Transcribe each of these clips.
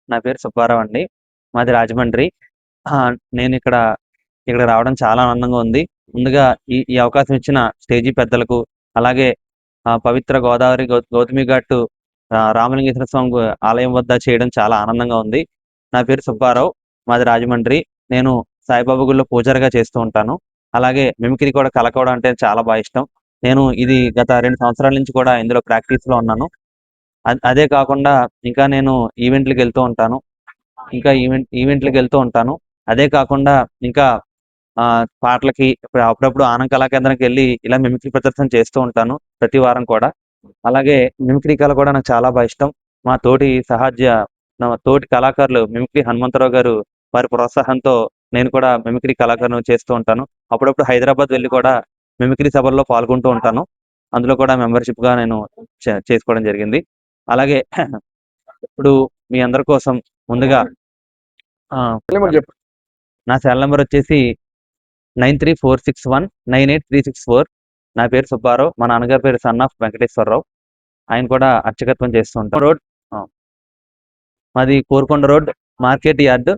నా పేరు సుబ్బారావు అండి. మాది రాజమండ్రి. నేనిక్కడ ఇక్కడ రావడం చాలా ఆనందంగా ఉంది. ముందుగా ఈ ఈ అవకాశం ఇచ్చిన స్టేజీ పెద్దలకు, అలాగే పవిత్ర గోదావరి గౌతమి ఘాట్ రామలింగేశ్వర స్వామి ఆలయం వద్ద చేయడం చాలా ఆనందంగా ఉంది. నా పేరు సుబ్బారావు. మాది రాజమండ్రి. నేను సాయిబాబా గుడిలో పూజారిగా చేస్తూ ఉంటాను. అలాగే మిమిక్రీ కూడా కలకవడం అంటే చాలా ఇష్టం. నేను ఇది గత 2 సంవత్సరాల నుంచి కూడా ఇందులో ప్రాక్టీస్‌లో ఉన్నాను. అదే కాకుండా ఇంకా నేను ఈవెంట్‌లకెళ్తూ ఉంటాను. ఈవెంట్‌లకెళ్తూ ఉంటాను. అదే కాకుండా ఇంకా పాటలకి అప్పుడప్పుడు ఆనంద్ కళాకేంద్రంకెళ్ళి ఇలా మిమిక్రీ ప్రదర్శన చేస్తూ ఉంటాను ప్రతి వారం కూడా. అలాగే మిమిక్రీ కళ కూడా నాకు చాలా ఇష్టం. మా తోటి నా తోటి కళాకారులు మిమిక్రీ హనుమంతరావు గారు వారి ప్రోత్సాహంతో నేను కూడా మిమిక్రీ కళాకారుని చేస్తూ ఉంటాను. అప్పుడప్పుడు హైదరాబాద్ వెళ్లి కూడా మిమిక్రీ సభల్లో పాల్గొంటూ ఉంటాను. అందులో కూడా మెంబర్‌షిప్‌గా నేను చేసుకోవడం జరిగింది. అలాగే ఇప్పుడు మీ అందరి కోసం ముందుగా నెంబర్ చెప్పు. నా సెల్ నంబర్ వచ్చేసి 9346198364. నా పేరు సుబ్బారావు. మా నాన్నగారి పేరు సన్ ఆఫ్ వెంకటేశ్వరరావు. ఆయన కూడా అర్చకత్వం చేస్తూ ఉంటారు. మాది Korukonda road, market yard,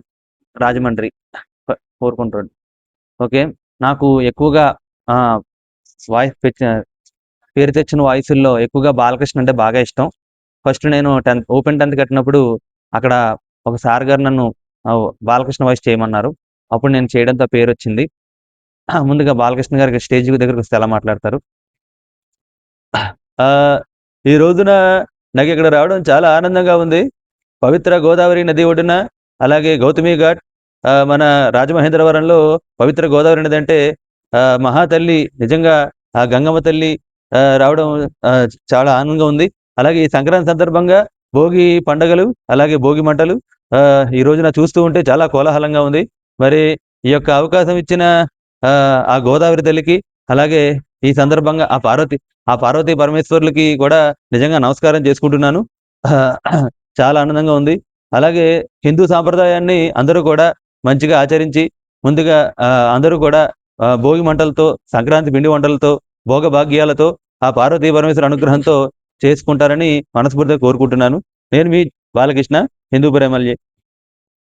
Rajahmundry. Korukonda road. Okay. నాకు ఎక్కువగా వాయిస్ పేరు తెచ్చిన వాయిసుల్లో ఎక్కువగా బాలకృష్ణ అంటే బాగా ఇష్టం. ఫస్ట్ నేను ఓపెన్ 10th కట్టినప్పుడు అక్కడ ఒక సార్ గారు నన్ను బాలకృష్ణ వాయిస్ చేయమన్నారు. అప్పుడు నేను చేయడంతో పేరొచ్చింది. ముందుగా బాలకృష్ణ గారికి స్టేజ్ దగ్గరికి వస్తే ఎలా మాట్లాడతారు? ఈ రోజున నాకిక్కడ రావడం చాలా ఆనందంగా ఉంది. పవిత్ర గోదావరి నది ఒడ్డున, అలాగే గౌతమి ఘాట్, మన రాజమహేంద్రవరంలో పవిత్ర గోదావరి నది అంటే మహాతల్లి నిజంగా ఆ గంగమ్మ తల్లి రావడం చాలా ఆనందంగా ఉంది. అలాగే ఈ సంక్రాంతి సందర్భంగా భోగి పండగలు, అలాగే భోగి మంటలు ఈ రోజున చూస్తూ ఉంటే చాలా కోలాహలంగా ఉంది. మరి ఈ యొక్క అవకాశం ఇచ్చిన ఆ గోదావరి తల్లికి, అలాగే ఈ సందర్భంగా ఆ పార్వతీ పరమేశ్వరులకి కూడా నిజంగా నమస్కారం చేసుకుంటున్నాను. చాలా ఆనందంగా ఉంది. అలాగే హిందూ సాంప్రదాయాన్ని అందరూ కూడా మంచిగా ఆచరించి ముందుగా అందరూ కూడా భోగి మంటలతో, సంక్రాంతి పిండి వంటలతో, భోగభాగ్యాలతో ఆ పార్వతీ పరమేశ్వర అనుగ్రహంతో చేసుకుంటారని మనస్ఫూర్తిగా కోరుకుంటున్నాను. నేను మీ బాలకృష్ణ, హిందూపురం ఎమ్మెల్యే.